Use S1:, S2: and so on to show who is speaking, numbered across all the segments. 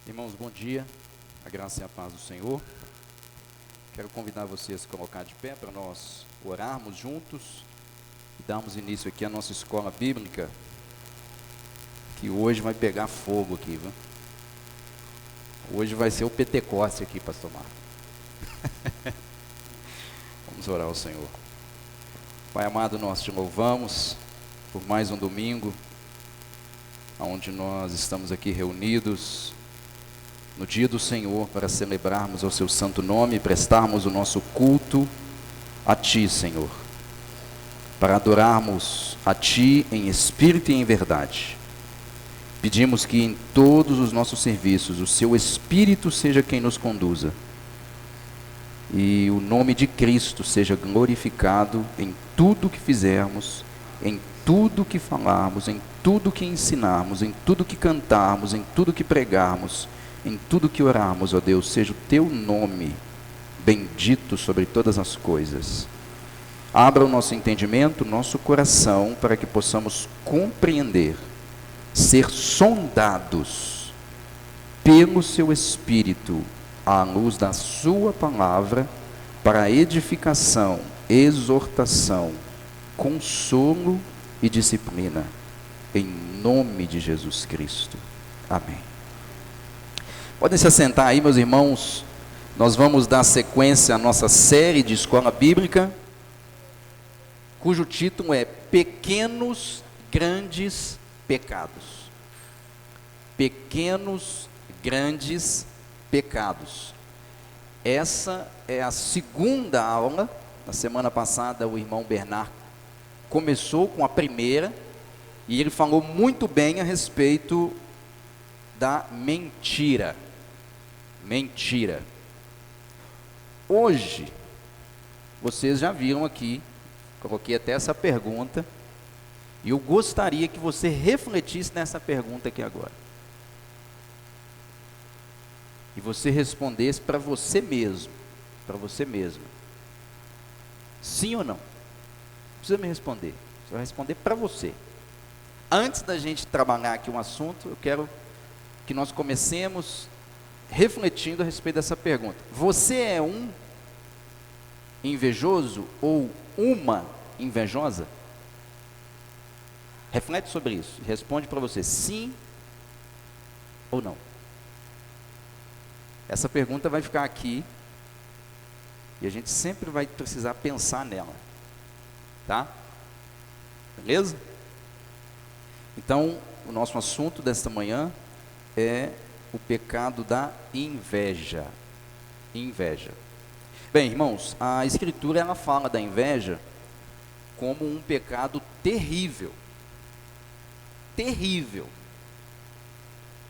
S1: Irmãos, bom dia, a graça e a paz do Senhor. Quero convidar vocês a se colocar de pé para nós orarmos juntos e darmos início aqui à nossa escola bíblica, que hoje vai pegar fogo aqui, viu? Hoje vai ser o Pentecoste aqui, pastor Marcos. Vamos orar ao Senhor. Pai amado, nós te louvamos por mais um domingo, onde nós estamos aqui reunidos no dia do Senhor, para celebrarmos ao seu santo nome e prestarmos o nosso culto a Ti, Senhor, para adorarmos a Ti em espírito e em verdade. Pedimos que em todos os nossos serviços o seu Espírito seja quem nos conduza e o nome de Cristo seja glorificado em tudo que fizermos, em tudo que falarmos, em tudo que ensinarmos, em tudo que cantarmos, em tudo que pregarmos, em tudo que orarmos, ó Deus, seja o Teu nome bendito sobre todas as coisas. Abra o nosso entendimento, o nosso coração, para que possamos compreender, ser sondados pelo Seu Espírito, à luz da Sua palavra, para edificação, exortação, consolo e disciplina, em nome de Jesus Cristo. Amém. Podem se assentar aí, meus irmãos. Nós vamos dar sequência à nossa série de escola bíblica, cujo título é Pequenos Grandes Pecados. Pequenos Grandes Pecados. Essa é a segunda aula. Na semana passada o irmão Bernard começou com a primeira, e ele falou muito bem a respeito da mentira. Mentira. Hoje, vocês já viram aqui, coloquei até essa pergunta, e eu gostaria que você refletisse nessa pergunta aqui agora. E você respondesse para você mesmo, para você mesmo. Sim ou não? Não precisa me responder, você vai responder para você. Antes da gente trabalhar aqui um assunto, eu quero que nós comecemos refletindo a respeito dessa pergunta. Você é um invejoso ou uma invejosa? Reflete sobre isso, responde para você, sim ou não. Essa pergunta vai ficar aqui, e a gente sempre vai precisar pensar nela, tá? Beleza? Então, o nosso assunto desta manhã é o pecado da inveja. Inveja. Bem, irmãos, a Escritura ela fala da inveja como um pecado terrível. Terrível.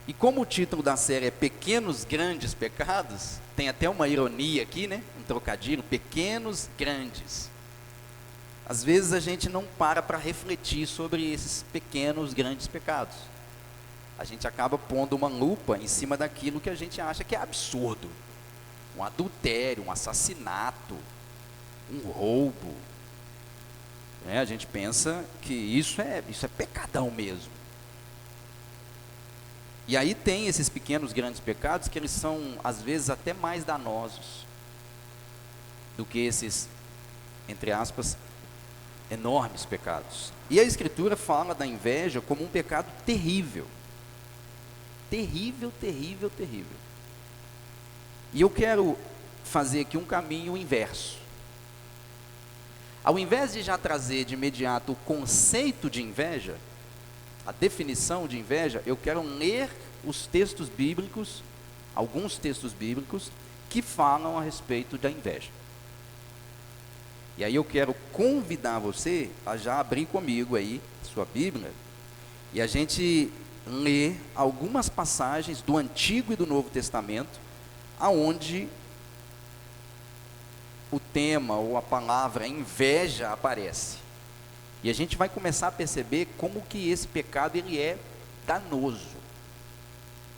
S1: E como o título da série é Pequenos Grandes Pecados, tem até uma ironia aqui, né? Um trocadilho, pequenos grandes. Às vezes a gente não para refletir sobre esses pequenos grandes pecados. A gente acaba pondo uma lupa em cima daquilo que a gente acha que é absurdo. Um adultério, um assassinato, um roubo. A gente pensa que isso é pecadão mesmo. E aí tem esses pequenos grandes pecados que eles são, às vezes, até mais danosos do que esses, entre aspas, enormes pecados. E a Escritura fala da inveja como um pecado terrível. Terrível, terrível, terrível. E eu quero fazer aqui um caminho inverso. Ao invés de já trazer de imediato o conceito de inveja, a definição de inveja, eu quero ler os textos bíblicos, alguns textos bíblicos, que falam a respeito da inveja. E aí eu quero convidar você a já abrir comigo aí sua Bíblia, e a gente ler algumas passagens do Antigo e do Novo Testamento, aonde o tema ou a palavra inveja aparece. E a gente vai começar a perceber como que esse pecado ele é danoso.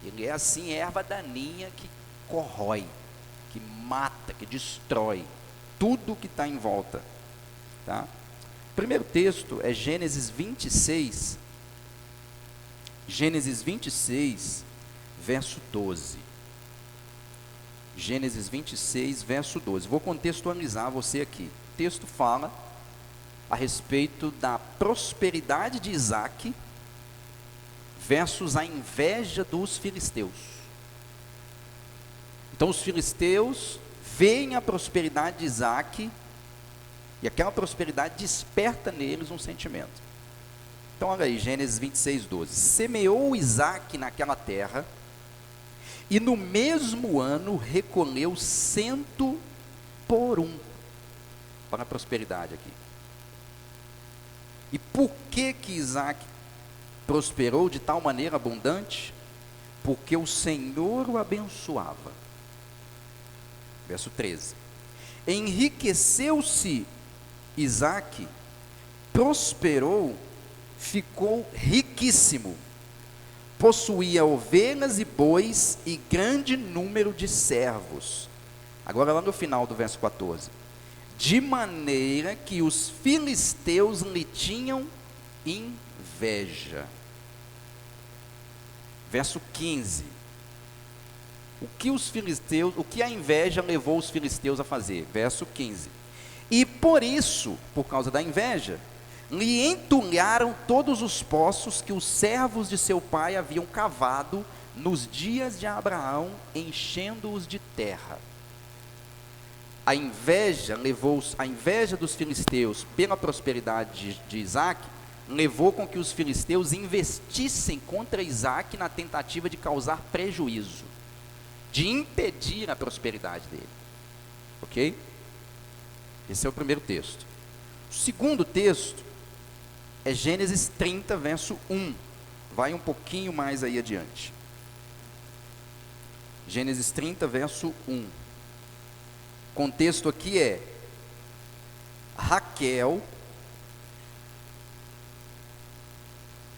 S1: Ele é assim, erva daninha que corrói, que mata, que destrói tudo que está em volta. Tá? O primeiro texto é Gênesis 26, verso 12. Gênesis 26, verso 12. Vou contextualizar você aqui. O texto fala a respeito da prosperidade de Isaac versus a inveja dos filisteus. Então os filisteus veem a prosperidade de Isaac e aquela prosperidade desperta neles um sentimento. Então olha aí, Gênesis 26, 12. Semeou Isaac naquela terra e no mesmo ano recolheu 100 por 1. Olha a prosperidade aqui. E por que Isaac prosperou de tal maneira abundante? Porque o Senhor o abençoava. Verso 13. Enriqueceu-se Isaac, prosperou, ficou riquíssimo. Possuía ovelhas e bois e grande número de servos. Agora lá no final do verso 14. De maneira que os filisteus lhe tinham inveja. Verso 15. O que a inveja levou os filisteus a fazer? Verso 15. E por isso, por causa da inveja, lhe entulharam todos os poços que os servos de seu pai haviam cavado nos dias de Abraão, enchendo-os de terra. A inveja dos filisteus pela prosperidade de Isaac, levou com que os filisteus investissem contra Isaac na tentativa de causar prejuízo, de impedir a prosperidade dele. Ok? Esse é o primeiro texto. O segundo texto é Gênesis 30, verso 1. Vai um pouquinho mais aí adiante. Gênesis 30, verso 1. O contexto aqui é Raquel,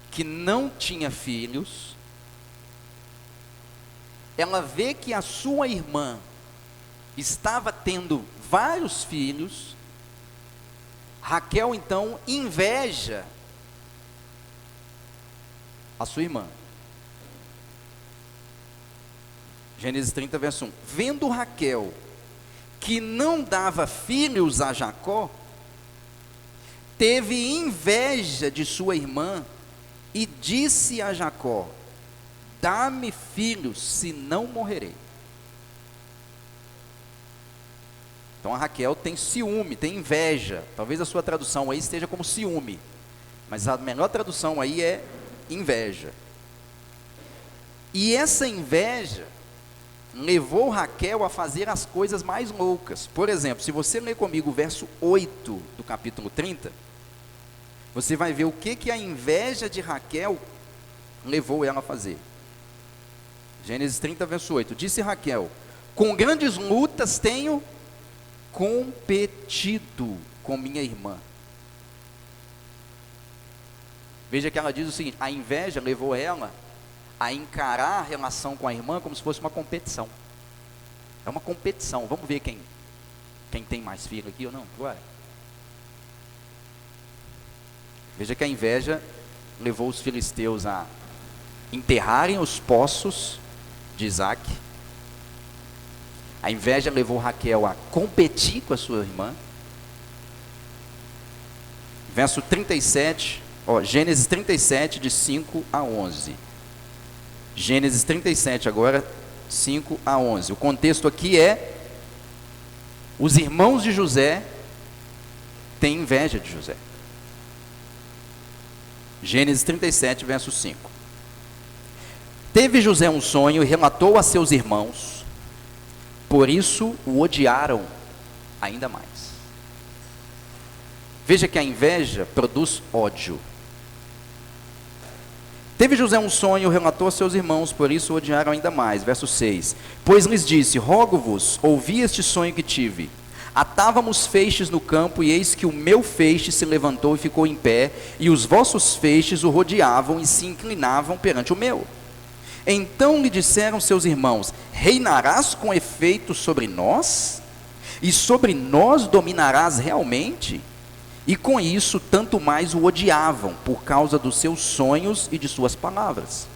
S1: que não tinha filhos, ela vê que a sua irmã estava tendo vários filhos. Raquel então inveja a sua irmã. Gênesis 30, verso 1. Vendo Raquel que não dava filhos a Jacó, teve inveja de sua irmã e disse a Jacó: dá-me filhos, senão morrerei. Então a Raquel tem ciúme, tem inveja. Talvez a sua tradução aí esteja como ciúme, mas a melhor tradução aí é inveja. E essa inveja levou Raquel a fazer as coisas mais loucas. Por exemplo, se você ler comigo o verso 8 do capítulo 30, você vai ver o que a inveja de Raquel levou ela a fazer. Gênesis 30, verso 8. Disse Raquel: com grandes lutas tenho competido com minha irmã. Veja que ela diz o seguinte: a inveja levou ela a encarar a relação com a irmã como se fosse uma competição. É uma competição. Vamos ver quem tem mais filho aqui ou não? Agora. Veja que a inveja levou os filisteus a enterrarem os poços de Isaac. A inveja levou Raquel a competir com a sua irmã. Verso 37, Gênesis 37, de 5 a 11. Gênesis 37 agora, 5 a 11. O contexto aqui é: os irmãos de José têm inveja de José. Gênesis 37, verso 5. Teve José um sonho e relatou a seus irmãos, por isso o odiaram ainda mais. Veja que a inveja produz ódio. Teve José um sonho, relatou a seus irmãos, por isso o odiaram ainda mais. Verso 6. Pois lhes disse: rogo-vos, ouvi este sonho que tive. Atávamos feixes no campo, e eis que o meu feixe se levantou e ficou em pé, e os vossos feixes o rodeavam e se inclinavam perante o meu. Então lhe disseram seus irmãos: reinarás com efeito sobre nós? E sobre nós dominarás realmente? E com isso, tanto mais o odiavam, por causa dos seus sonhos e de suas palavras.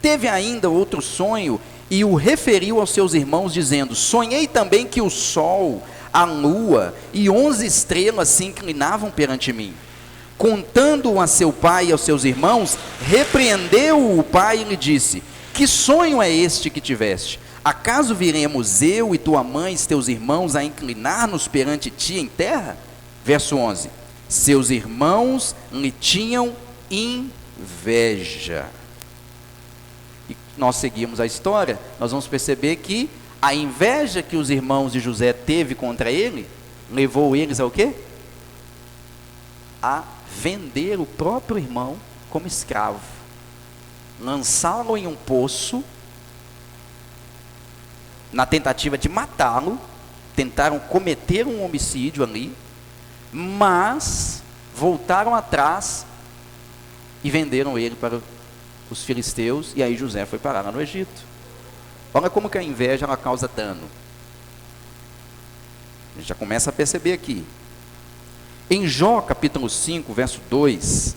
S1: teve ainda outro sonho e o referiu aos seus irmãos, dizendo: sonhei também que o sol, a lua e 11 estrelas se inclinavam perante mim. Contando-o a seu pai e aos seus irmãos, repreendeu-o o pai e lhe disse: que sonho é este que tiveste? Acaso viremos eu e tua mãe e teus irmãos a inclinar-nos perante ti em terra? Verso 11: seus irmãos lhe tinham inveja. E nós seguimos a história, nós vamos perceber que a inveja que os irmãos de José teve contra ele, levou eles ao quê? A vender o próprio irmão como escravo, lançá-lo em um poço, na tentativa de matá-lo. Tentaram cometer um homicídio ali, mas voltaram atrás e venderam ele para os filisteus, e aí José foi parar lá no Egito. Olha como que a inveja ela causa dano. A gente já começa a perceber aqui. Em Jó capítulo 5, verso 2,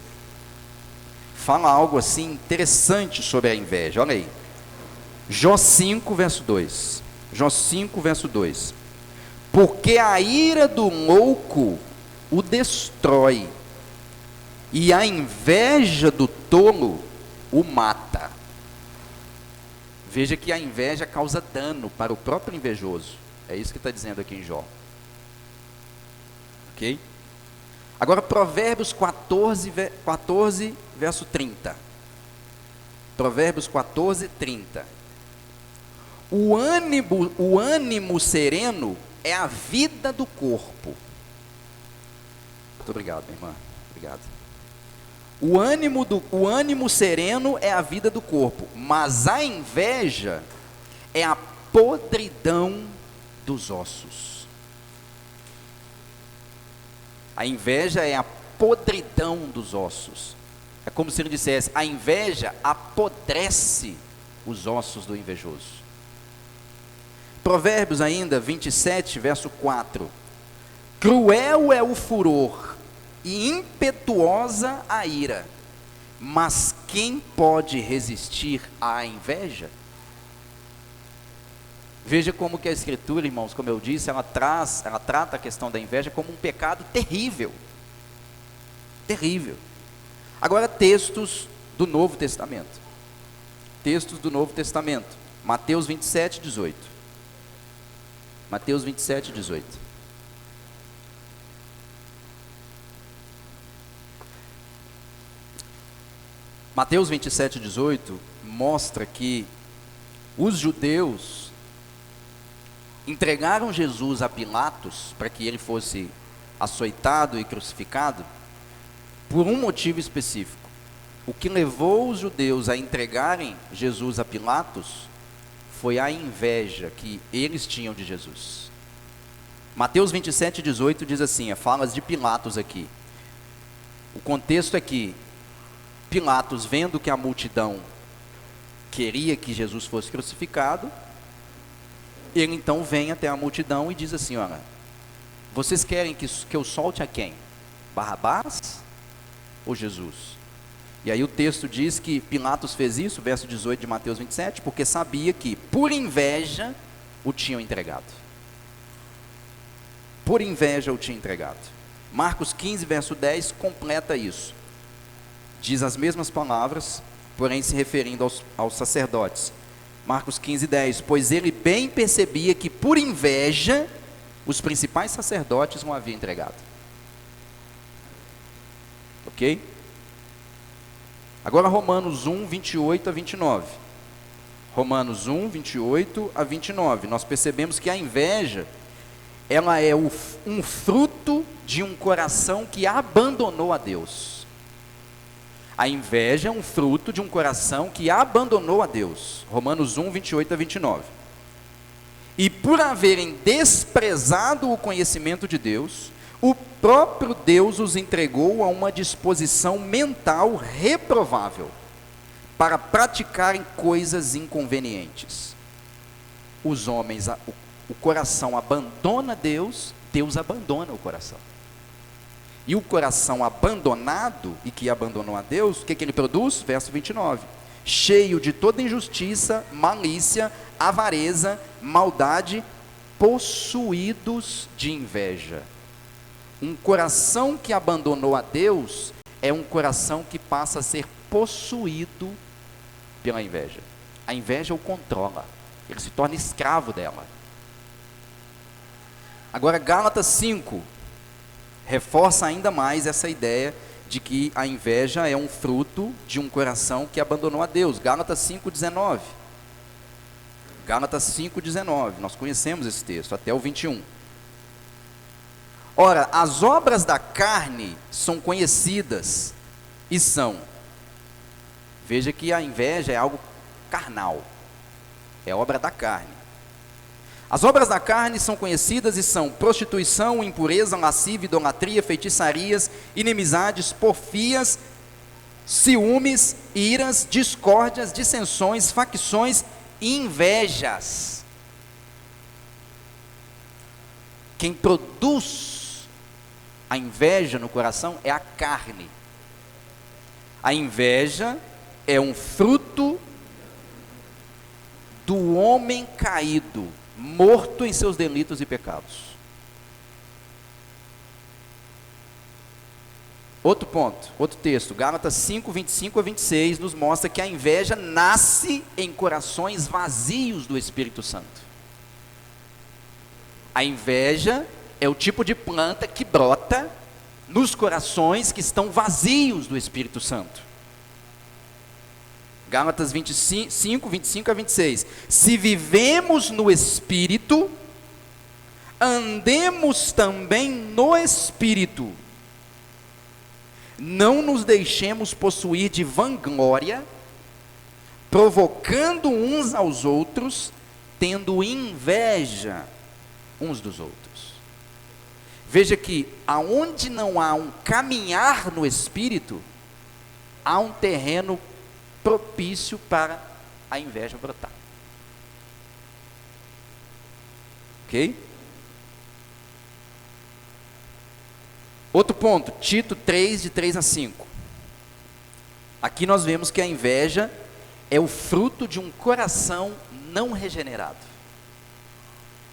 S1: fala algo assim interessante sobre a inveja. Olha aí, Jó 5, verso 2. Jó 5, verso 2. Porque a ira do louco o destrói, e a inveja do tolo o mata. Veja que a inveja causa dano para o próprio invejoso. É isso que está dizendo aqui em Jó. Ok? Agora Provérbios 14, verso 30. Provérbios 14, 30. O ânimo sereno é a vida do corpo. Muito obrigado, minha irmã. Obrigado. O ânimo sereno é a vida do corpo, mas a inveja é a podridão dos ossos. A inveja é a podridão dos ossos. É como se ele dissesse: a inveja apodrece os ossos do invejoso. Provérbios ainda 27, verso 4. Cruel é o furor e impetuosa a ira, mas quem pode resistir à inveja? Veja como que a Escritura, irmãos, como eu disse, ela trata a questão da inveja como um pecado terrível. Terrível. Agora, textos do Novo Testamento. Textos do Novo Testamento. Mateus 27, 18. Mateus 27, 18. Mateus 27, 18 mostra que os judeus entregaram Jesus a Pilatos para que ele fosse açoitado e crucificado por um motivo específico. O que levou os judeus a entregarem Jesus a Pilatos foi a inveja que eles tinham de Jesus. Mateus 27, 18 diz assim, falas de Pilatos aqui. O contexto é que Pilatos, vendo que a multidão queria que Jesus fosse crucificado, ele então vem até a multidão e diz assim: olha, vocês querem que eu solte a quem? Barrabás ou Jesus? E aí o texto diz que Pilatos fez isso, verso 18 de Mateus 27, porque sabia que por inveja o tinham entregado. Por inveja o tinha entregado. Marcos 15, verso 10 completa isso. Diz as mesmas palavras, porém se referindo aos sacerdotes. Marcos 15, 10. Pois ele bem percebia que por inveja os principais sacerdotes o haviam entregado. Ok? Agora Romanos 1, 28 a 29. Romanos 1, 28 a 29. Nós percebemos que a inveja, ela é um fruto de um coração que abandonou a Deus. A inveja é um fruto de um coração que abandonou a Deus. Romanos 1, 28 a 29. E por haverem desprezado o conhecimento de Deus, o próprio Deus os entregou a uma disposição mental reprovável, para praticarem coisas inconvenientes. Os homens, o coração abandona Deus, Deus abandona o coração. E o coração abandonado, e que abandonou a Deus, o que ele produz? Verso 29. cheio de toda injustiça, malícia, avareza, maldade, possuídos de inveja. Um coração que abandonou a Deus é um coração que passa a ser possuído pela inveja. A inveja o controla, ele se torna escravo dela. Agora, Gálatas 5 reforça ainda mais essa ideia de que a inveja é um fruto de um coração que abandonou a Deus. Gálatas 5,19. Gálatas 5,19. Nós conhecemos esse texto, até o 21. Ora, as obras da carne são conhecidas e são. Veja que a inveja é algo carnal, é obra da carne. As obras da carne são conhecidas e são prostituição, impureza, lascívia, idolatria, feitiçarias, inimizades, porfias, ciúmes, iras, discórdias, dissensões, facções e invejas. Quem produz a inveja no coração é a carne. A inveja é um fruto do homem caído, morto em seus delitos e pecados. Outro ponto, outro texto, Gálatas 5, 25 a 26, nos mostra que a inveja nasce em corações vazios do Espírito Santo. A inveja é o tipo de planta que brota nos corações que estão vazios do Espírito Santo. Gálatas 5, 25 a 26. Se vivemos no Espírito, andemos também no Espírito. Não nos deixemos possuir de vanglória, provocando uns aos outros, tendo inveja uns dos outros. Veja que aonde não há um caminhar no Espírito, há um terreno propício para a inveja brotar. Ok? Outro ponto, Tito 3, de 3 a 5. Aqui nós vemos que a inveja é o fruto de um coração não regenerado.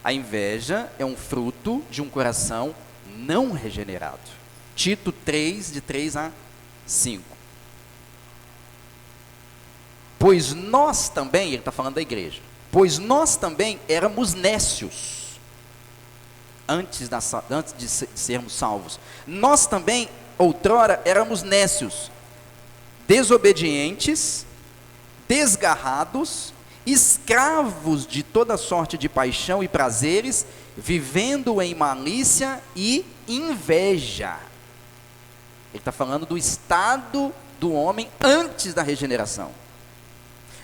S1: A inveja é um fruto de um coração não regenerado. Tito 3, de 3 a 5. Pois nós também, ele está falando da igreja, pois nós também éramos nécios, antes de sermos salvos. Nós também, outrora, éramos nécios, desobedientes, desgarrados, escravos de toda sorte de paixão e prazeres, vivendo em malícia e inveja. Ele está falando do estado do homem antes da regeneração.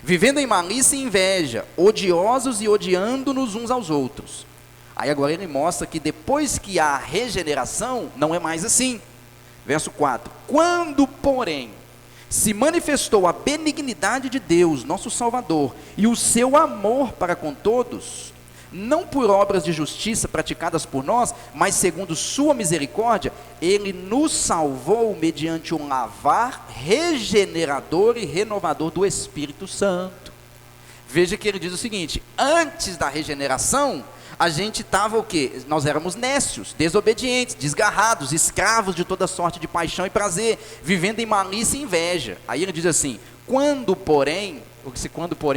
S1: Vivendo em malícia e inveja, odiosos e odiando-nos uns aos outros. Aí agora ele mostra que depois que há regeneração, não é mais assim. Verso 4. Quando, porém, se manifestou a benignidade de Deus, nosso Salvador, e o seu amor para com todos, não por obras de justiça praticadas por nós, mas segundo sua misericórdia, ele nos salvou mediante um lavar regenerador e renovador do Espírito Santo. Veja que ele diz o seguinte: antes da regeneração, a gente estava o quê? Nós éramos nécios, desobedientes, desgarrados, escravos de toda sorte de paixão e prazer, vivendo em malícia e inveja. Aí ele diz assim: quando porém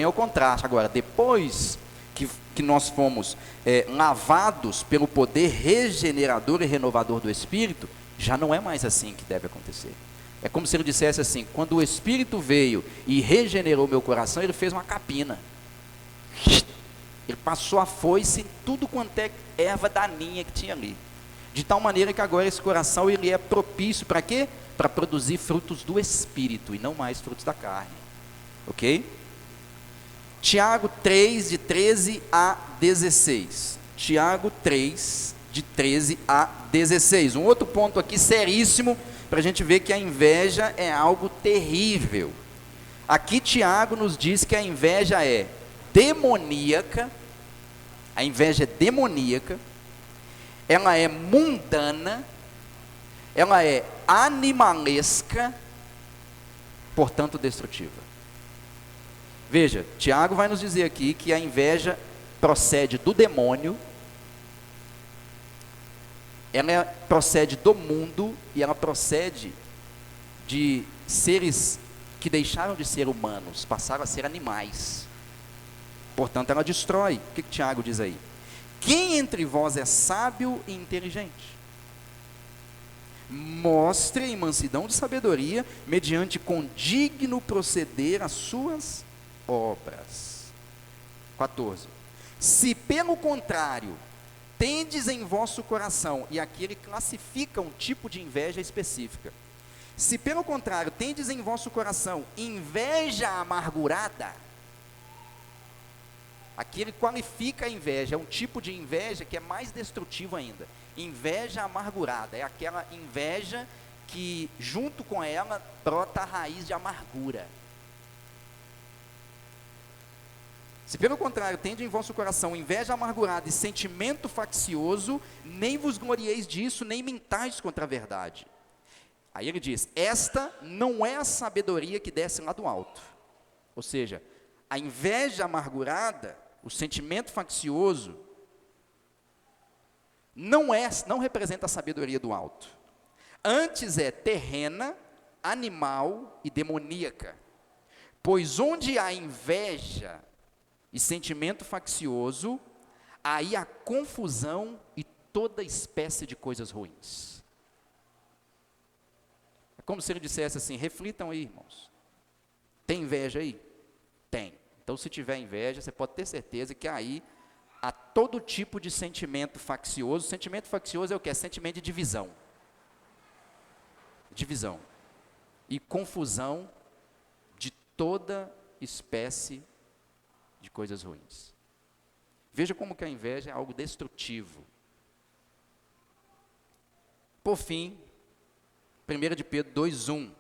S1: é o contraste. Agora, depois que nós fomos lavados pelo poder regenerador e renovador do Espírito, já não é mais assim que deve acontecer. É como se ele dissesse assim: quando o Espírito veio e regenerou meu coração, ele fez uma capina. Ele passou a foice em tudo quanto é erva daninha que tinha ali. De tal maneira que agora esse coração ele é propício para quê? Para produzir frutos do Espírito e não mais frutos da carne. Ok? Tiago 3, de 13 a 16. Tiago 3, de 13 a 16. Um outro ponto aqui seríssimo, para a gente ver que a inveja é algo terrível. Aqui Tiago nos diz que a inveja é demoníaca, a inveja é demoníaca, ela é mundana, ela é animalesca, portanto destrutiva. Veja, Tiago vai nos dizer aqui que a inveja procede do demônio, ela procede do mundo e ela procede de seres que deixaram de ser humanos, passaram a ser animais. Portanto, ela destrói. O que Tiago diz aí? Quem entre vós é sábio e inteligente? Mostre em mansidão de sabedoria, mediante condigno proceder as suas obras. 14. Se pelo contrário, tendes em vosso coração, e aqui ele classifica um tipo de inveja específica. Se pelo contrário, tendes em vosso coração inveja amargurada, aqui ele qualifica a inveja, é um tipo de inveja que é mais destrutivo ainda. Inveja amargurada, é aquela inveja que junto com ela brota a raiz de amargura. Se pelo contrário, tende em vosso coração inveja amargurada e sentimento faccioso, nem vos glorieis disso, nem mintais contra a verdade. Aí ele diz, esta não é a sabedoria que desce lá do alto. Ou seja, a inveja amargurada, o sentimento faccioso, não representa a sabedoria do alto. Antes é terrena, animal e demoníaca. Pois onde há inveja e sentimento faccioso, aí há confusão e toda espécie de coisas ruins. É como se ele dissesse assim, reflitam aí, irmãos. Tem inveja aí? Tem. Então, se tiver inveja, você pode ter certeza que aí há todo tipo de sentimento faccioso. Sentimento faccioso é o que? É sentimento de divisão. Divisão. E confusão de toda espécie de coisas ruins. Veja como que a inveja é algo destrutivo. Por fim, 1 de Pedro 2:1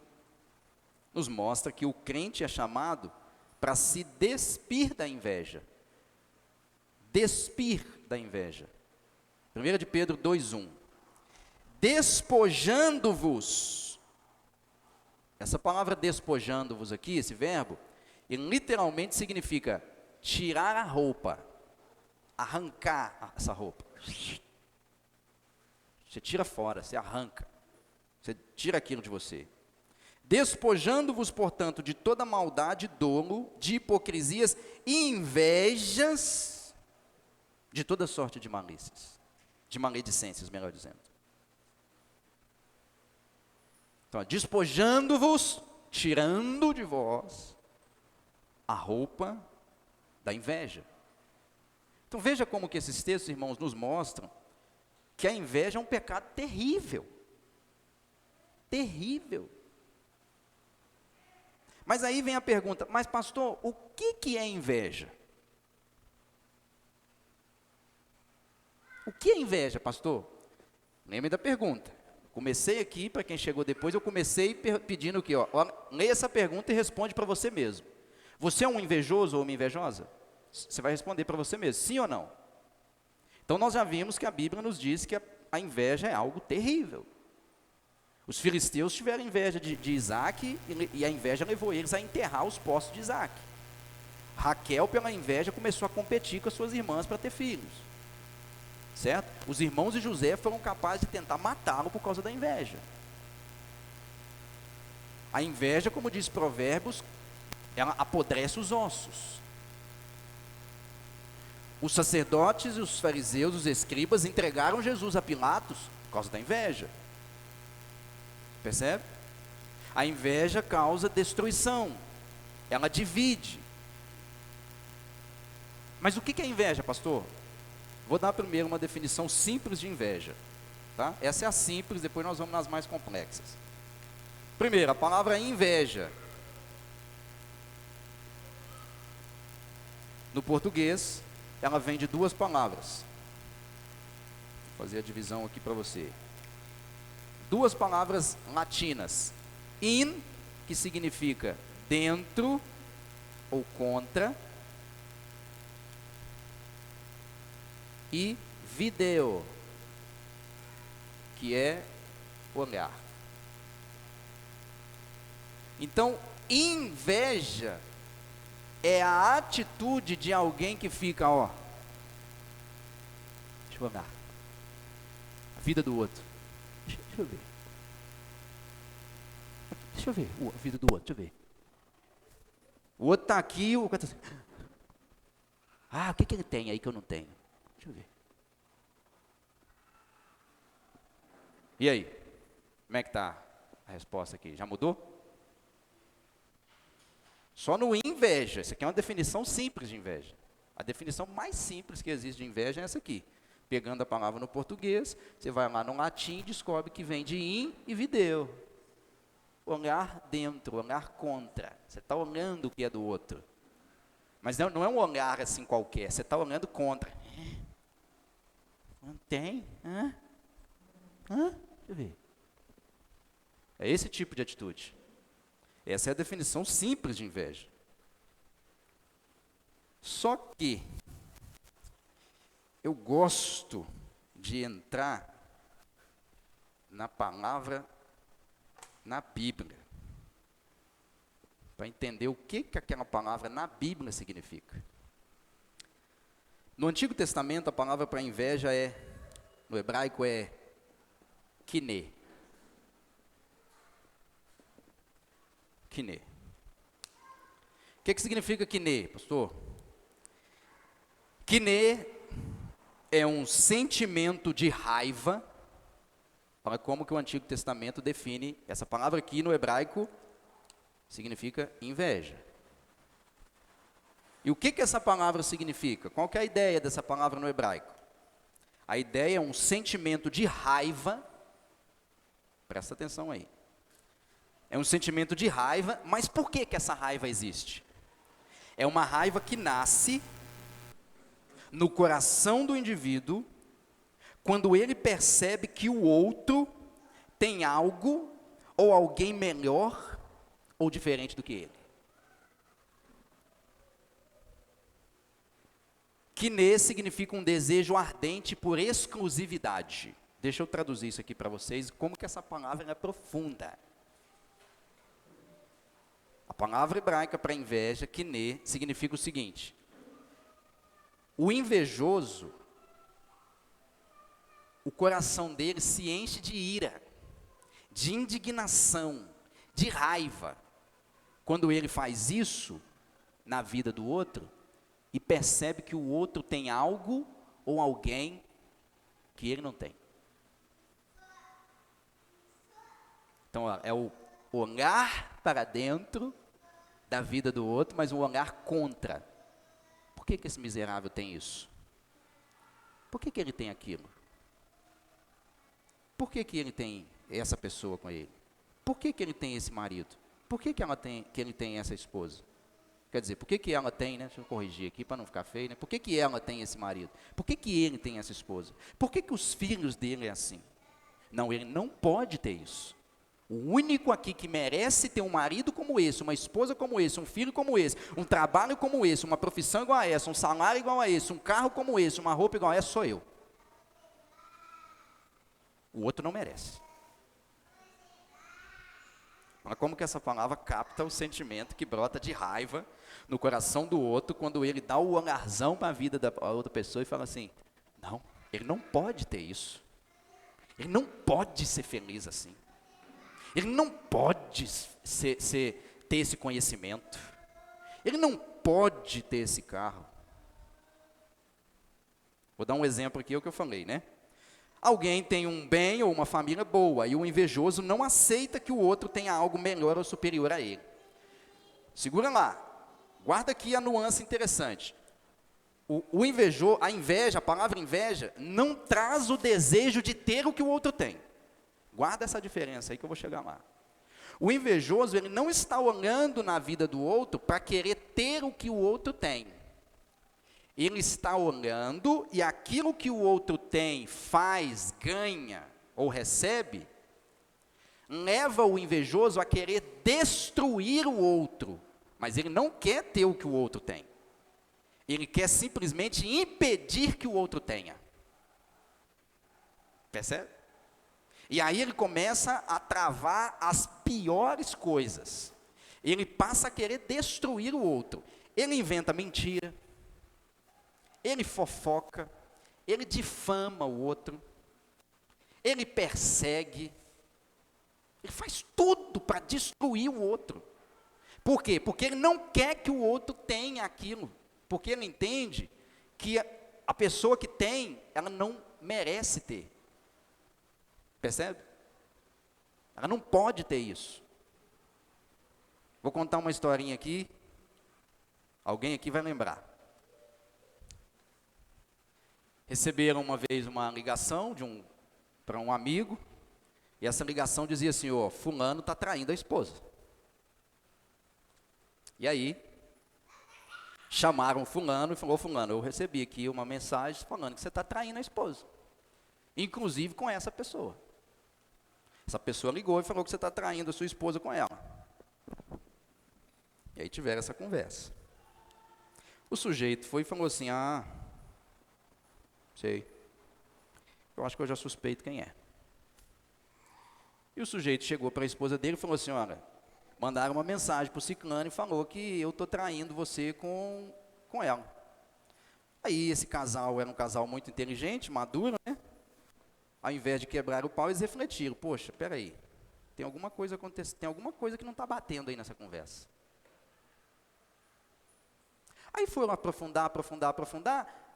S1: nos mostra que o crente é chamado para se despir da inveja. Despir da inveja. 1 de Pedro 2:1. Despojando-vos. Essa palavra despojando-vos aqui, esse verbo, ele literalmente significa tirar a roupa, arrancar essa roupa. Você tira fora, você arranca, você tira aquilo de você. Despojando-vos, portanto, de toda maldade, dolo, de hipocrisias e invejas, de toda sorte de malícias, de maledicências, melhor dizendo. Então, despojando-vos, tirando de vós a roupa da inveja. Então veja como que esses textos, irmãos, nos mostram que a inveja é um pecado terrível. Terrível. Mas aí vem a pergunta, mas pastor, o que é inveja? O que é inveja, pastor? Lembre da pergunta. Comecei aqui, para quem chegou depois, eu comecei pedindo aqui, ó, leia essa pergunta e responde para você mesmo. Você é um invejoso ou uma invejosa? Você vai responder para você mesmo, sim ou não? Então nós já vimos que a Bíblia nos diz que a inveja é algo terrível. Os filisteus tiveram inveja de Isaac e a inveja levou eles a enterrar os postos de Isaac. Raquel, pela inveja, começou a competir com as suas irmãs para ter filhos. Certo? Os irmãos de José foram capazes de tentar matá-lo por causa da inveja. A inveja, como diz Provérbios, ela apodrece os ossos. Os sacerdotes, os fariseus, os escribas entregaram Jesus a Pilatos por causa da inveja. Percebe? A inveja causa destruição. Ela divide. Mas o que é inveja, pastor? Vou dar primeiro uma definição simples de inveja. Tá? Essa é a simples, depois nós vamos nas mais complexas. Primeiro, a palavra inveja. No português, ela vem de duas palavras. Vou fazer a divisão aqui para você. Duas palavras latinas. In, que significa dentro ou contra. E video, que é olhar. Então, inveja é a atitude de alguém que fica, ó, deixa eu olhar a vida do outro, deixa eu ver, deixa eu ver a vida do outro, deixa eu ver. O outro está aqui, o outro está assim, o que ele tem aí que eu não tenho? Deixa eu ver. E aí? Como é que está a resposta aqui? Já mudou? Só no inveja. Isso aqui é uma definição simples de inveja. A definição mais simples que existe de inveja é essa aqui. Pegando a palavra no português, você vai lá no latim e descobre que vem de in e video. Olhar dentro, olhar contra. Você está olhando o que é do outro. Mas não é um olhar assim qualquer, você está olhando contra. Não tem? Deixa eu ver. É esse tipo de atitude. Essa é a definição simples de inveja. Só que eu gosto de entrar na palavra, na Bíblia, para entender o que aquela palavra na Bíblia significa. No Antigo Testamento, a palavra para inveja no hebraico é kiné. Kiné. O que significa kiné, pastor? Kiné é um sentimento de raiva. Olha como que o Antigo Testamento define, essa palavra aqui no hebraico significa inveja. E o que essa palavra significa? Qual que é a ideia dessa palavra no hebraico? A ideia é um sentimento de raiva, presta atenção aí. É um sentimento de raiva, mas por que essa raiva existe? É uma raiva que nasce no coração do indivíduo, quando ele percebe que o outro tem algo ou alguém melhor ou diferente do que ele. Kiné significa um desejo ardente por exclusividade. Deixa eu traduzir isso aqui para vocês, como que essa palavra é profunda. A palavra hebraica para inveja, kiné, significa o seguinte: o invejoso, o coração dele se enche de ira, de indignação, de raiva, quando ele faz isso na vida do outro e percebe que o outro tem algo ou alguém que ele não tem. Então, é o olhar para dentro da vida do outro, mas um olhar contra. Por que esse miserável tem isso? Por que ele tem aquilo? Por que ele tem essa pessoa com ele? Por que ele tem esse marido? Por que ele tem essa esposa? Quer dizer, por que ela tem, né? Deixa eu corrigir aqui para não ficar feio, né? Por que ela tem esse marido? Por que ele tem essa esposa? Por que os filhos dele é assim? Não, ele não pode ter isso. O único aqui que merece ter um marido como esse, uma esposa como esse, um filho como esse, um trabalho como esse, uma profissão igual a essa, um salário igual a esse, um carro como esse, uma roupa igual a essa, sou eu. O outro não merece. Olha como que essa palavra capta o sentimento que brota de raiva no coração do outro, quando ele dá o olharzão para a vida da outra pessoa e fala assim, não, ele não pode ter isso. Ele não pode ser feliz assim. Ele não pode ter esse conhecimento. Ele não pode ter esse carro. Vou dar um exemplo aqui, é o que eu falei, né? Alguém tem um bem ou uma família boa, e o invejoso não aceita que o outro tenha algo melhor ou superior a ele. Segura lá. Guarda aqui a nuance interessante. A inveja, a palavra inveja, não traz o desejo de ter o que o outro tem. Guarda essa diferença aí que eu vou chegar lá. O invejoso, ele não está olhando na vida do outro para querer ter o que o outro tem. Ele está olhando e aquilo que o outro tem, faz, ganha ou recebe, leva o invejoso a querer destruir o outro. Mas ele não quer ter o que o outro tem. Ele quer simplesmente impedir que o outro tenha. Percebe? E aí ele começa a travar as piores coisas. Ele passa a querer destruir o outro. ele inventa mentira, ele fofoca, ele difama o outro, ele persegue, ele faz tudo para destruir o outro. Por quê? Porque ele não quer que o outro tenha aquilo, porque ele entende que a pessoa que tem, ela não merece ter. Percebe? Ela não pode ter isso. Vou contar uma historinha aqui, alguém aqui vai lembrar. Receberam uma vez uma ligação para um amigo, e essa ligação dizia assim: ó, fulano está traindo a esposa. E aí, chamaram fulano e falou: fulano, eu recebi aqui uma mensagem falando que você está traindo a esposa. Inclusive com essa pessoa. Essa pessoa ligou e falou que você está traindo a sua esposa com ela. E aí tiveram essa conversa. O sujeito foi e falou assim: ah, sei, eu acho que eu já suspeito quem é. E o sujeito chegou para a esposa dele e falou assim: olha, mandaram uma mensagem para o ciclano e falou que eu estou traindo você com ela. Aí esse casal era um casal muito inteligente, maduro, né? Ao invés de quebrar o pau, eles refletiram: poxa, peraí, tem alguma coisa acontecendo, tem alguma coisa que não está batendo aí nessa conversa. Aí foram aprofundar.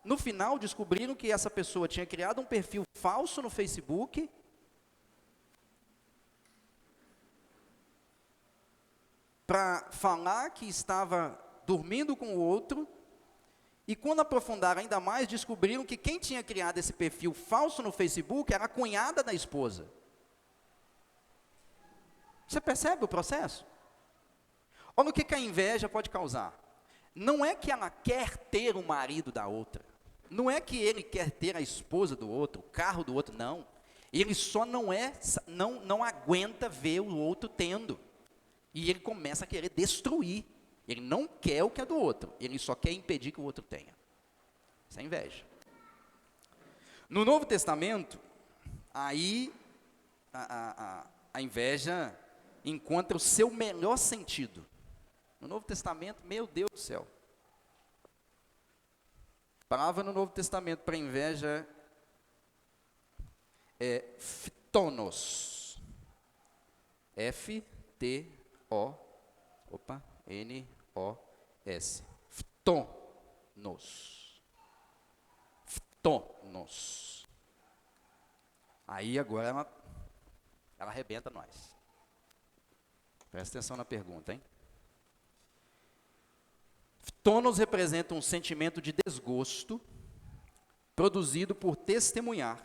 S1: No final descobriram que essa pessoa tinha criado um perfil falso no Facebook, para falar que estava dormindo com o outro, e quando aprofundaram ainda mais, descobriram que quem tinha criado esse perfil falso no Facebook era a cunhada da esposa. Você percebe o processo? Olha o que a inveja pode causar. Não é que ela quer ter o marido da outra, não é que ele quer ter a esposa do outro, o carro do outro, não. Ele só não aguenta ver o outro tendo. E ele começa a querer destruir. Ele não quer o que é do outro, ele só quer impedir que o outro tenha. Isso é inveja. No Novo Testamento, aí a inveja encontra o seu melhor sentido. No Novo Testamento, meu Deus do céu. A palavra no Novo Testamento para inveja é phtonos. N-O-S. Phtonos. Phtonos. Aí agora ela arrebenta nós. Presta atenção na pergunta, hein? Phtonos representa um sentimento de desgosto produzido por testemunhar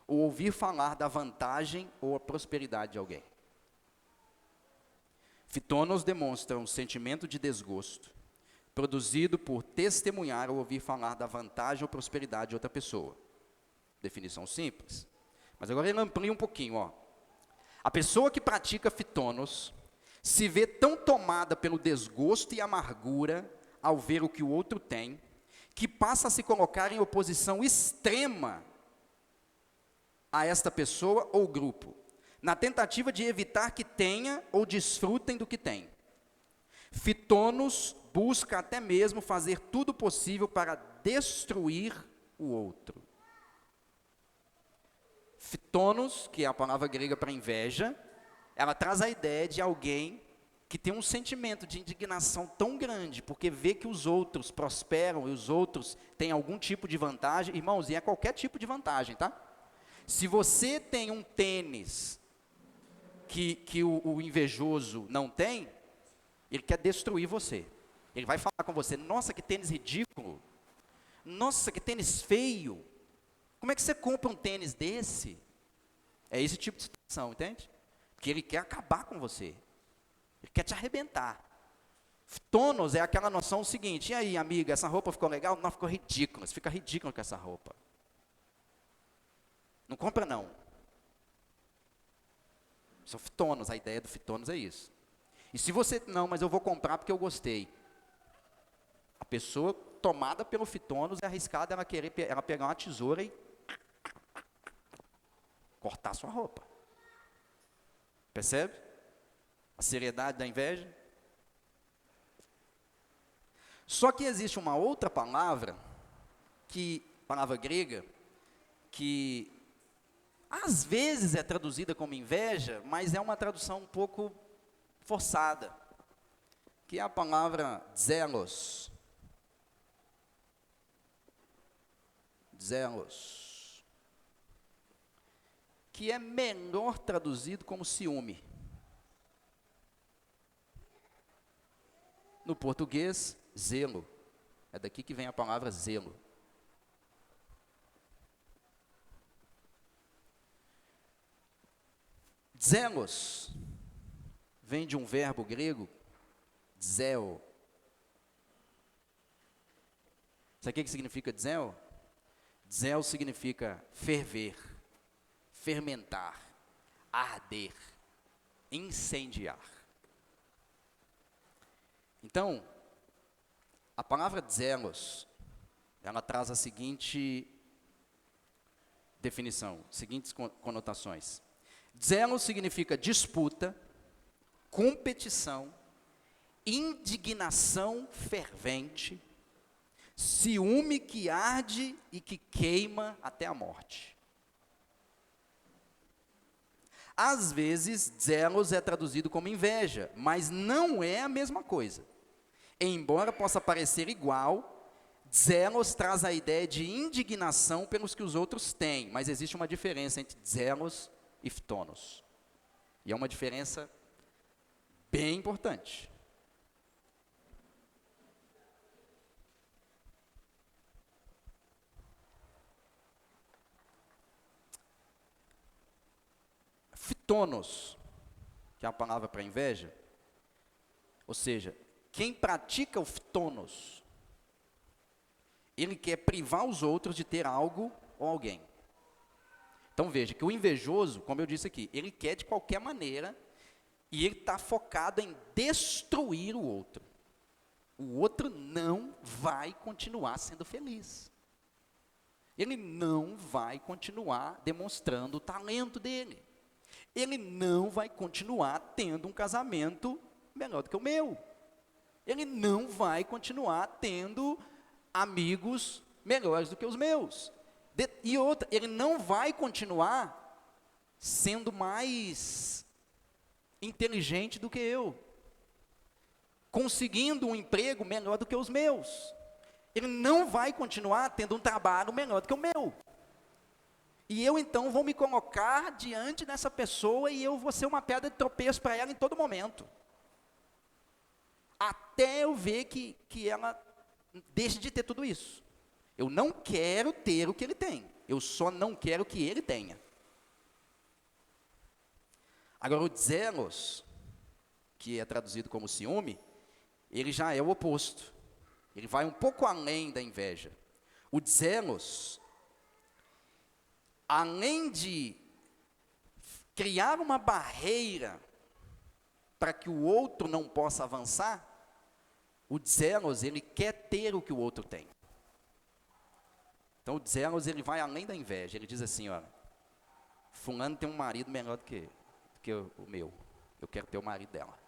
S1: ou ouvir falar da vantagem ou a prosperidade de alguém. Phtonos demonstra um sentimento de desgosto produzido por testemunhar ou ouvir falar da vantagem ou prosperidade de outra pessoa. Definição simples. Mas agora ele amplia um pouquinho, ó. A pessoa que pratica phtonos se vê tão tomada pelo desgosto e amargura ao ver o que o outro tem, que passa a se colocar em oposição extrema a esta pessoa ou grupo, na tentativa de evitar que tenha ou desfrutem do que tem. Phtonos busca até mesmo fazer tudo possível para destruir o outro. Phtonos, que é a palavra grega para inveja, ela traz a ideia de alguém que tem um sentimento de indignação tão grande, porque vê que os outros prosperam e os outros têm algum tipo de vantagem. Irmãos, e é qualquer tipo de vantagem, tá? Se você tem um tênis que o invejoso não tem, ele quer destruir você. Ele vai falar com você: nossa, que tênis ridículo. Nossa, que tênis feio. Como é que você compra um tênis desse? É esse tipo de situação, entende? Porque ele quer acabar com você. Ele quer te arrebentar. Phtonos é aquela noção seguinte: e aí, amiga, essa roupa ficou legal? Não, ficou ridícula. Você fica ridículo com essa roupa. Não compra, não. São phtonos, a ideia do phtonos é isso. E se você, não, mas eu vou comprar porque eu gostei. A pessoa tomada pelo phtonos é arriscada ela pegar uma tesoura e cortar sua roupa. Percebe? A seriedade da inveja. Só que existe uma outra palavra, palavra grega, que às vezes é traduzida como inveja, mas é uma tradução um pouco forçada, que é a palavra zelos. Zelos, que é melhor traduzido como ciúme. No português, zelo. É daqui que vem a palavra zelo. Zelos vem de um verbo grego, zeo. Sabe o que significa zeo? Zeo significa ferver, fermentar, arder, incendiar. Então, a palavra zelos, ela traz a seguinte definição, seguintes conotações. Zelos significa disputa, competição, indignação fervente, ciúme que arde e que queima até a morte. Às vezes, zelos é traduzido como inveja, mas não é a mesma coisa. Embora possa parecer igual, zelos traz a ideia de indignação pelos que os outros têm, mas existe uma diferença entre zelos e ftonos. E é uma diferença bem importante. Ftonos, que é a palavra para inveja, ou seja, quem pratica o ftonos, ele quer privar os outros de ter algo ou alguém. Então veja que o invejoso, como eu disse aqui, ele quer de qualquer maneira e ele está focado em destruir o outro. O outro não vai continuar sendo feliz. Ele não vai continuar demonstrando o talento dele. Ele não vai continuar tendo um casamento melhor do que o meu. Ele não vai continuar tendo amigos melhores do que os meus. E outra, ele não vai continuar sendo mais inteligente do que eu, conseguindo um emprego melhor do que os meus. Ele não vai continuar tendo um trabalho melhor do que o meu. E eu então vou me colocar diante dessa pessoa e eu vou ser uma pedra de tropeço para ela em todo momento. Até eu ver que ela deixe de ter tudo isso. Eu não quero ter o que ele tem. Eu só não quero que ele tenha. Agora o zelos, que é traduzido como ciúme, ele já é o oposto. Ele vai um pouco além da inveja. O zelos, além de criar uma barreira para que o outro não possa avançar, o zelos, ele quer ter o que o outro tem. Então o zelos, ele vai além da inveja. Ele diz assim, olha, fulano tem um marido melhor do que o meu. Eu quero ter o marido dela.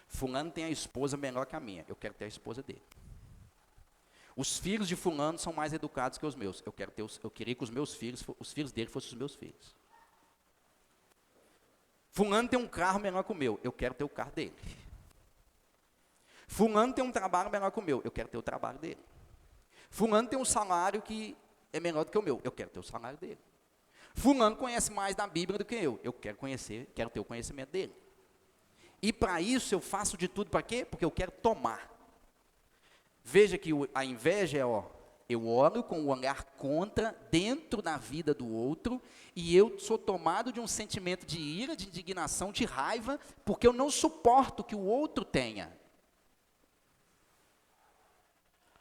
S1: Fulano tem a esposa melhor que a minha. Eu quero ter a esposa dele. Os filhos de fulano são mais educados que os meus. Eu queria que os filhos dele fossem os meus filhos. Fulano tem um carro melhor que o meu. Eu quero ter o carro dele. Fulano tem um trabalho melhor que o meu. Eu quero ter o trabalho dele. Fulano tem um salário que é menor do que o meu. Eu quero ter o salário dele. Fulano conhece mais da Bíblia do que eu. Eu quero ter o conhecimento dele. E para isso eu faço de tudo para quê? Porque eu quero tomar. Veja que a inveja é, eu olho com o olhar contra dentro da vida do outro e eu sou tomado de um sentimento de ira, de indignação, de raiva, porque eu não suporto que o outro tenha.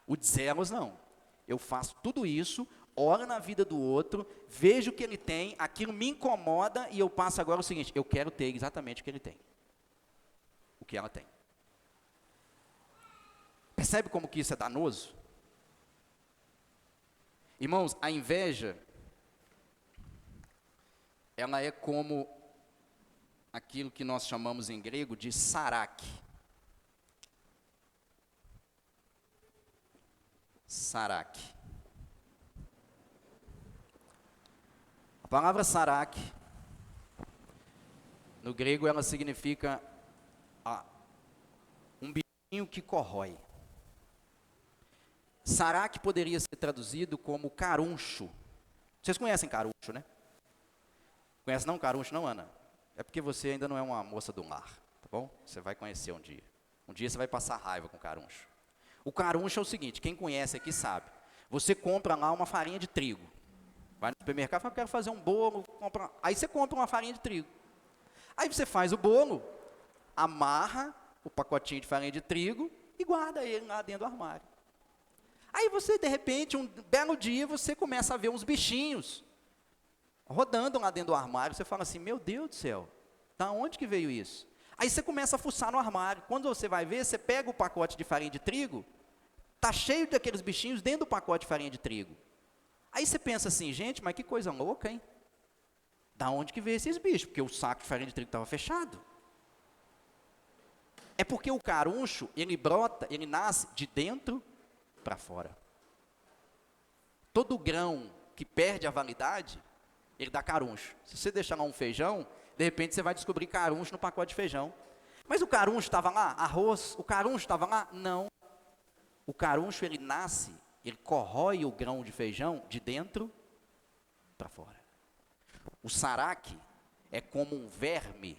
S1: O zelos não. Eu faço tudo isso, olho na vida do outro, vejo o que ele tem, aquilo me incomoda e eu passo agora o seguinte, eu quero ter exatamente o que ele tem. O que ela tem. Percebe como que isso é danoso? Irmãos, a inveja, ela é como aquilo que nós chamamos em grego de saraki. Sarak. A palavra sarak, no grego, ela significa um bichinho que corrói. Sarak poderia ser traduzido como caruncho. Vocês conhecem caruncho, né? Conhece não caruncho não, Ana? É porque você ainda não é uma moça do lar, tá bom? Você vai conhecer um dia. Um dia você vai passar raiva com caruncho. O caruncho é o seguinte, quem conhece aqui sabe. Você compra lá uma farinha de trigo. Vai no supermercado e fala, quero fazer um bolo. Aí você compra uma farinha de trigo. Aí você faz o bolo, amarra o pacotinho de farinha de trigo e guarda ele lá dentro do armário. Aí você, de repente, um belo dia, você começa a ver uns bichinhos rodando lá dentro do armário. Você fala assim, meu Deus do céu, da onde que veio isso? Aí você começa a fuçar no armário. Quando você vai ver, você pega o pacote de farinha de trigo, está cheio daqueles bichinhos dentro do pacote de farinha de trigo. Aí você pensa assim, gente, mas que coisa louca, hein? Da onde que veio esses bichos? Porque o saco de farinha de trigo estava fechado. É porque o caruncho, ele brota, ele nasce de dentro para fora. Todo grão que perde a validade, ele dá caruncho. Se você deixar lá um feijão, de repente você vai descobrir caruncho no pacote de feijão. Mas o caruncho estava lá? Arroz? O caruncho estava lá? Não. O caruncho, ele nasce, ele corrói o grão de feijão de dentro para fora. O sarak é como um verme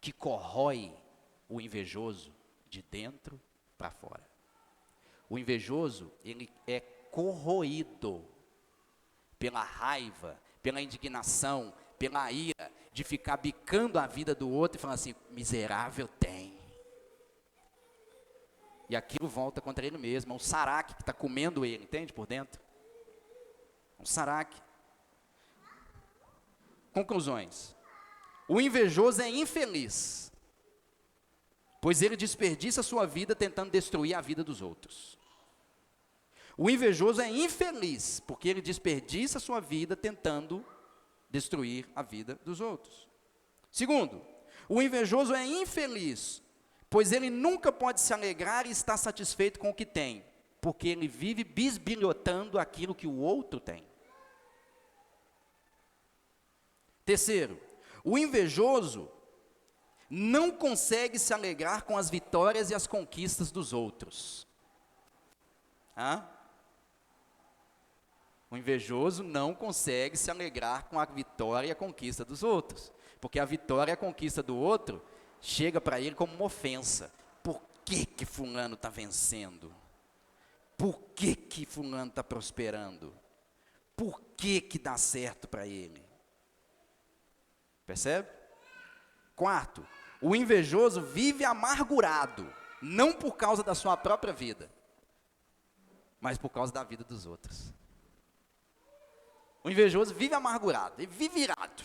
S1: que corrói o invejoso de dentro para fora. O invejoso, ele é corroído pela raiva, pela indignação, pela ira, de ficar bicando a vida do outro e falando assim, miserável tem. E aquilo volta contra ele mesmo, é um sarak que está comendo ele, entende, por dentro? Um sarak. Conclusões. O invejoso é infeliz, pois ele desperdiça a sua vida tentando destruir a vida dos outros. O invejoso é infeliz, porque ele desperdiça a sua vida tentando destruir a vida dos outros. Segundo, o invejoso é infeliz, pois ele nunca pode se alegrar e estar satisfeito com o que tem, porque ele vive bisbilhotando aquilo que o outro tem. Terceiro, o invejoso não consegue se alegrar com as vitórias e as conquistas dos outros. O invejoso não consegue se alegrar com a vitória e a conquista dos outros, porque a vitória e a conquista do outro chega para ele como uma ofensa. Por que que fulano está vencendo? Por que que fulano está prosperando? Por que que dá certo para ele? Percebe? Quarto, o invejoso vive amargurado, não por causa da sua própria vida, mas por causa da vida dos outros. O invejoso vive amargurado, ele vive irado.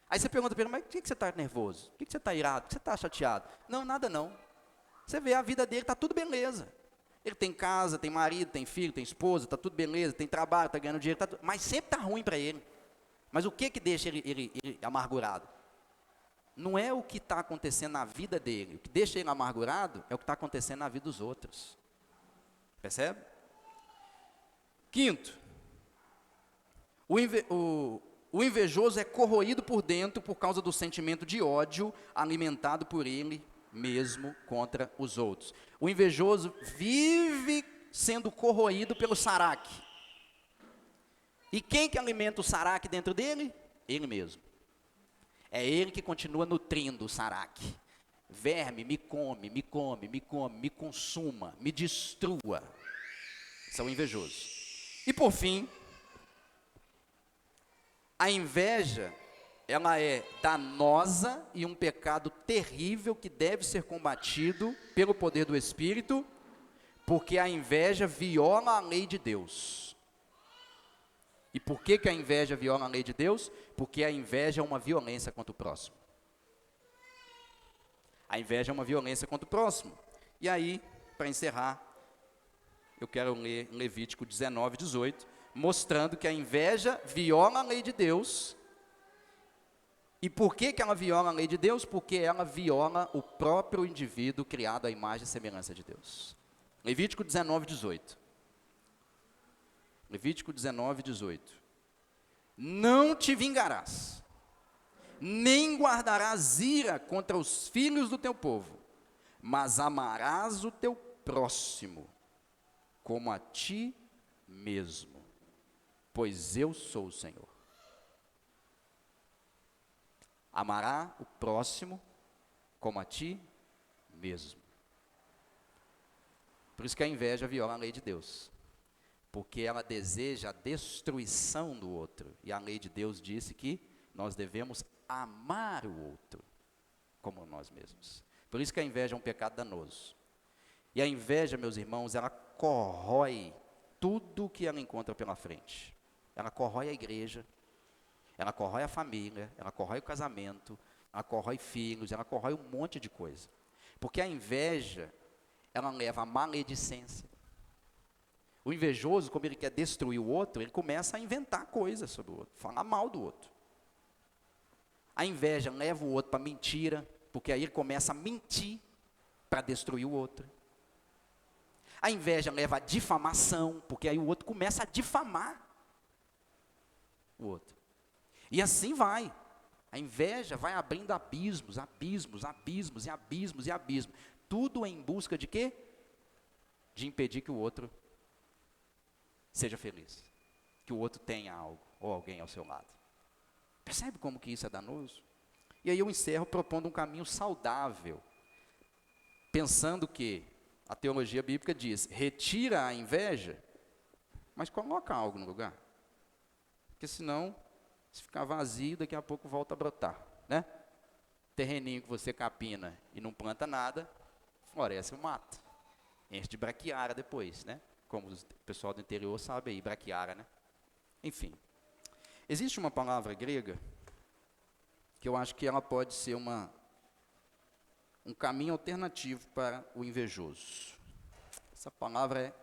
S1: Aí você pergunta para ele, mas por que você está nervoso? Por que você está irado? Por que você está chateado? Não, nada não. Você vê, a vida dele está tudo beleza. Ele tem casa, tem marido, tem filho, tem esposa, está tudo beleza, tem trabalho, está ganhando dinheiro, mas sempre está ruim para ele. Mas o que deixa ele amargurado? Não é o que está acontecendo na vida dele. O que deixa ele amargurado é o que está acontecendo na vida dos outros. Percebe? Quinto, o invejoso é corroído por dentro por causa do sentimento de ódio alimentado por ele mesmo contra os outros. O invejoso vive sendo corroído pelo sarak. E quem que alimenta o sarak dentro dele? Ele mesmo. É ele que continua nutrindo o sarak. Verme, me come, me come, me come, me consuma, me destrua. Esse é o invejoso. E por fim, a inveja, ela é danosa e um pecado terrível que deve ser combatido pelo poder do Espírito, porque a inveja viola a lei de Deus. E por que que a inveja viola a lei de Deus? Porque a inveja é uma violência contra o próximo. A inveja é uma violência contra o próximo. E aí, para encerrar, eu quero ler Levítico 19, 18, mostrando que a inveja viola a lei de Deus. E por que que ela viola a lei de Deus? Porque ela viola o próprio indivíduo criado à imagem e semelhança de Deus. Levítico 19, 18. Levítico 19, 18. Não te vingarás, nem guardarás ira contra os filhos do teu povo, mas amarás o teu próximo como a ti mesmo, pois eu sou o Senhor. Amará o próximo como a ti mesmo. Por isso que a inveja viola a lei de Deus, porque ela deseja a destruição do outro, e a lei de Deus disse que nós devemos amar o outro como nós mesmos. Por isso que a inveja é um pecado danoso. E a inveja, meus irmãos, ela corrói tudo que ela encontra pela frente. Ela corrói a igreja, ela corrói a família, ela corrói o casamento, ela corrói filhos, ela corrói um monte de coisa. Porque a inveja, ela leva a maledicência. O invejoso, como ele quer destruir o outro, ele começa a inventar coisas sobre o outro, falar mal do outro. A inveja leva o outro para mentira, porque aí ele começa a mentir para destruir o outro. A inveja leva à difamação, porque aí o outro começa a difamar o outro. E assim vai. A inveja vai abrindo abismos, abismos, abismos e abismos e abismos. Tudo em busca de quê? De impedir que o outro seja feliz. Que o outro tenha algo, ou alguém ao seu lado. Percebe como que isso é danoso? E aí eu encerro propondo um caminho saudável, pensando que a teologia bíblica diz, retira a inveja, mas coloca algo no lugar. Porque senão, se ficar vazio, daqui a pouco volta a brotar, né? Terreninho que você capina e não planta nada, floresce o mato. Enche de braquiara depois, né? Como o pessoal do interior sabe aí, braquiara, né? Enfim. Existe uma palavra grega, que eu acho que ela pode ser um caminho alternativo para o invejoso. Essa palavra é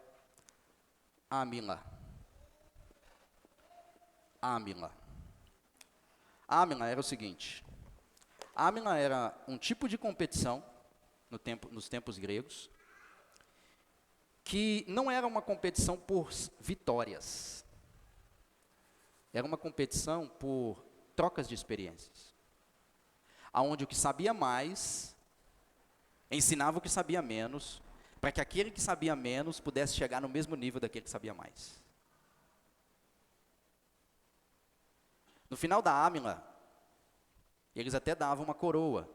S1: amila. Amila. Amila era o seguinte. Amila era um tipo de competição nos tempos gregos, que não era uma competição por vitórias. Era uma competição por trocas de experiências. Aonde o que sabia mais ensinava o que sabia menos, para que aquele que sabia menos pudesse chegar no mesmo nível daquele que sabia mais. No final da Amila, eles até davam uma coroa,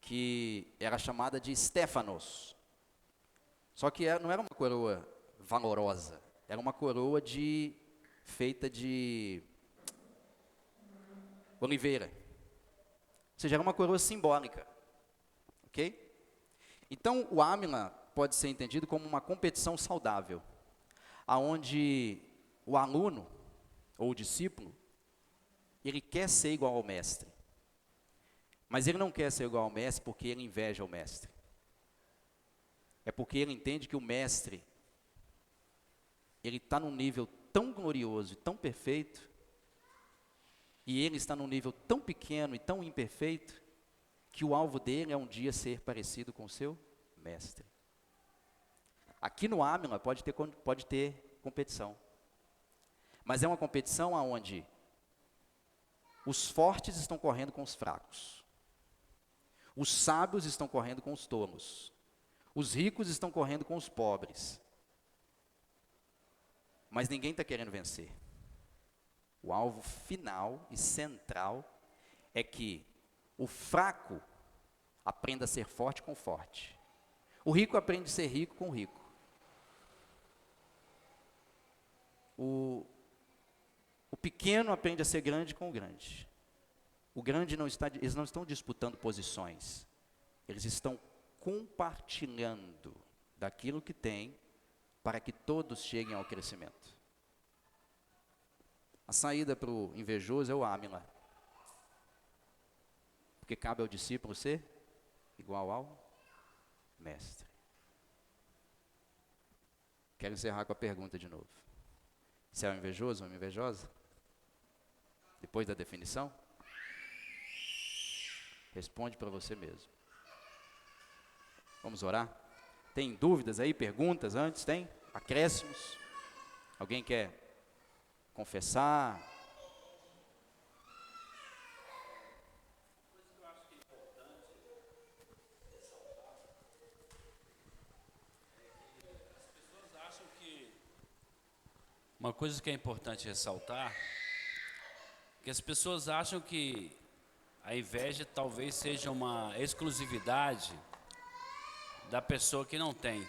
S1: que era chamada de Stéphanos. Só que não era uma coroa valorosa, era uma coroa feita de oliveira. Ou seja, era uma coroa simbólica. Ok? Então, o Amila pode ser entendido como uma competição saudável, aonde o aluno, ou o discípulo, ele quer ser igual ao mestre. Mas ele não quer ser igual ao mestre porque ele inveja o mestre. É porque ele entende que o mestre, ele está num nível tão glorioso e tão perfeito, e ele está num nível tão pequeno e tão imperfeito, que o alvo dele é um dia ser parecido com o seu mestre. Aqui no Amila pode ter competição. Mas é uma competição onde os fortes estão correndo com os fracos. Os sábios estão correndo com os tolos. Os ricos estão correndo com os pobres. Mas ninguém está querendo vencer. O alvo final e central é que o fraco aprenda a ser forte com o forte. O rico aprende a ser rico com o rico. O pequeno aprende a ser grande com o grande. O grande eles não estão disputando posições. Eles estão compartilhando daquilo que tem para que todos cheguem ao crescimento. A saída para o invejoso é o Amila. Porque cabe ao discípulo ser igual ao mestre. Quero encerrar com a pergunta de novo. Você é um invejoso ou uma invejosa? Depois da definição? Responde para você mesmo. Vamos orar? Tem dúvidas aí, perguntas antes? Tem? Acréscimos? Alguém quer confessar?
S2: Uma coisa que é importante ressaltar, que as pessoas acham que a inveja talvez seja uma exclusividade da pessoa que não tem,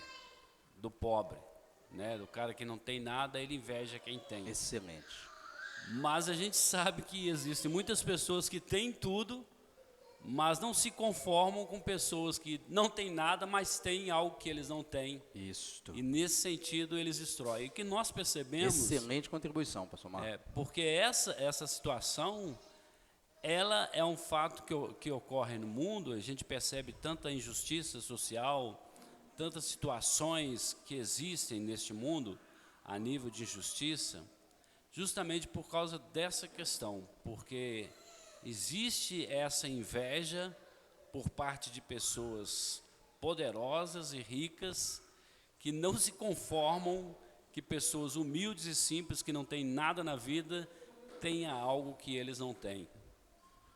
S2: do pobre, né? Do cara que não tem nada, ele inveja quem tem.
S1: Excelente.
S2: Mas a gente sabe que existem muitas pessoas que têm tudo, mas não se conformam com pessoas que não têm nada, mas têm algo que eles não têm.
S1: Isto.
S2: E nesse sentido eles destroem. E o que nós percebemos
S1: Excelente contribuição, pastor Marco.
S2: porque essa situação, ela é um fato que ocorre no mundo. A gente percebe tanta injustiça social, tantas situações que existem neste mundo a nível de injustiça, justamente por causa dessa questão, porque existe essa inveja por parte de pessoas poderosas e ricas que não se conformam que pessoas humildes e simples que não têm nada na vida tenham algo que eles não têm.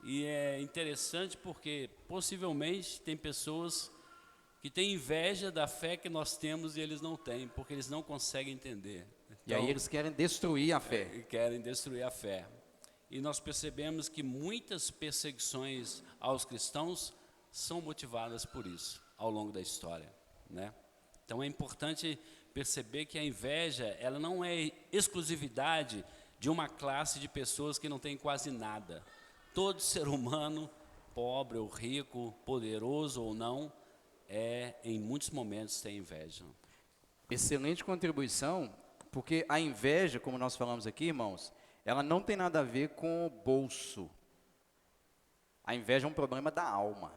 S2: E é interessante porque possivelmente tem pessoas que têm inveja da fé que nós temos e eles não têm, porque eles não conseguem entender.
S1: E aí eles querem destruir a fé.
S2: Querem destruir a fé. E nós percebemos que muitas perseguições aos cristãos são motivadas por isso, ao longo da história, né? Então é importante perceber que a inveja, ela não é exclusividade de uma classe de pessoas que não tem quase nada. Todo ser humano, pobre ou rico, poderoso ou não, em muitos momentos tem inveja.
S1: Excelente contribuição, porque a inveja, como nós falamos aqui, irmãos, ela não tem nada a ver com o bolso. A inveja é um problema da alma.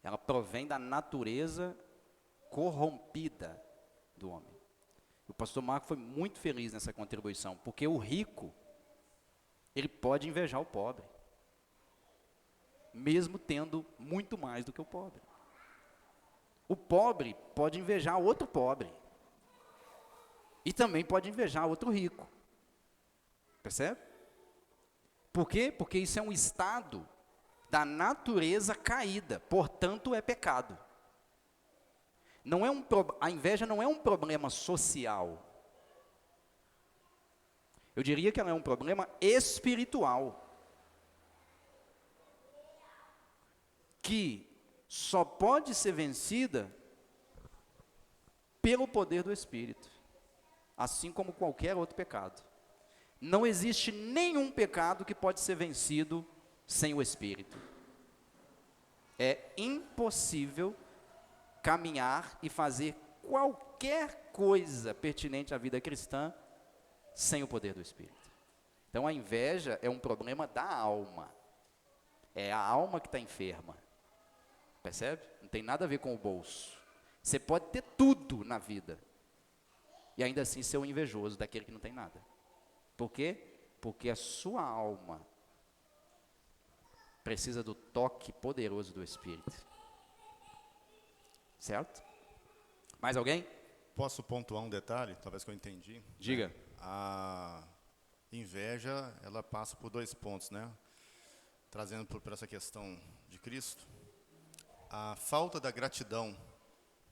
S1: Ela provém da natureza corrompida do homem. O pastor Marco foi muito feliz nessa contribuição, porque o rico, ele pode invejar o pobre, mesmo tendo muito mais do que o pobre. O pobre pode invejar outro pobre, e também pode invejar outro rico. Percebe? Por quê? Porque isso é um estado da natureza caída, portanto é pecado. Não é a inveja não é um problema social. Eu diria que ela é um problema espiritual, que só pode ser vencida pelo poder do Espírito, assim como qualquer outro pecado. Não existe nenhum pecado que pode ser vencido sem o Espírito. É impossível caminhar e fazer qualquer coisa pertinente à vida cristã sem o poder do Espírito. Então a inveja é um problema da alma. É a alma que está enferma. Percebe? Não tem nada a ver com o bolso. Você pode ter tudo na vida e ainda assim ser um invejoso daquele que não tem nada. Por quê? Porque a sua alma precisa do toque poderoso do Espírito. Certo? Mais alguém?
S3: Posso pontuar um detalhe, talvez que eu entendi?
S1: Diga.
S3: A inveja, ela passa por 2 pontos, né? Trazendo por essa questão de Cristo. A falta da gratidão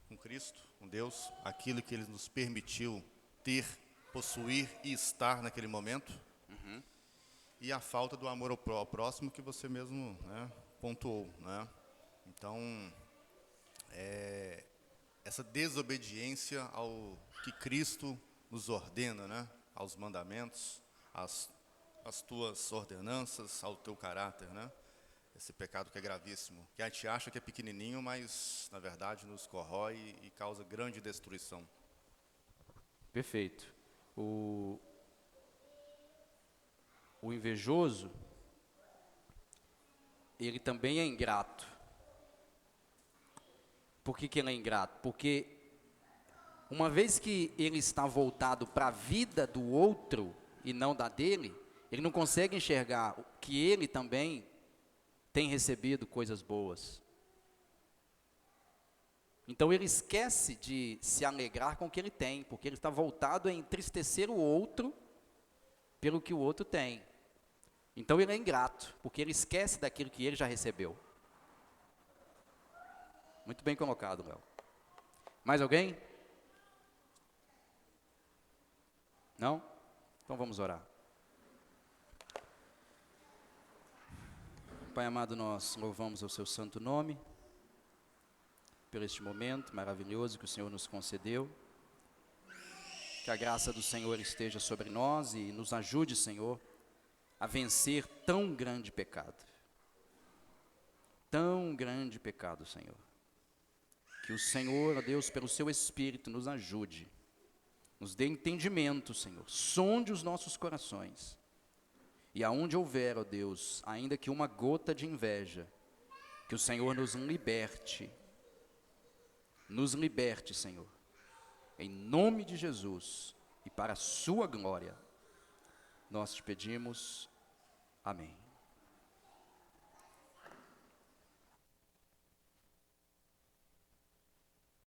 S3: com Cristo, com Deus, aquilo que Ele nos permitiu ter, possuir e estar naquele momento. E a falta do amor ao próximo que você mesmo, né, pontuou, né? Então, essa desobediência ao que Cristo nos ordena, né? Aos mandamentos, às tuas ordenanças, ao teu caráter, né? Esse pecado que é gravíssimo, que a gente acha que é pequenininho, mas na verdade nos corrói e causa grande destruição.
S1: Perfeito. O invejoso, ele também é ingrato. Por que ele é ingrato? Porque uma vez que ele está voltado para a vida do outro e não da dele, ele não consegue enxergar que ele também tem recebido coisas boas. Então ele esquece de se alegrar com o que ele tem, porque ele está voltado a entristecer o outro pelo que o outro tem. Então ele é ingrato, porque ele esquece daquilo que ele já recebeu. Muito bem colocado, Léo. Mais alguém? Não? Então vamos orar. Pai amado, nós louvamos o seu santo nome por este momento maravilhoso que o Senhor nos concedeu. Que a graça do Senhor esteja sobre nós e nos ajude, Senhor, a vencer tão grande pecado. Tão grande pecado, Senhor. Que o Senhor, ó Deus, pelo seu Espírito, nos ajude. Nos dê entendimento, Senhor. Sonde os nossos corações. E aonde houver, ó Deus, ainda que uma gota de inveja, que o Senhor nos liberte. Nos liberte, Senhor. Em nome de Jesus e para a sua glória, nós te pedimos. Amém.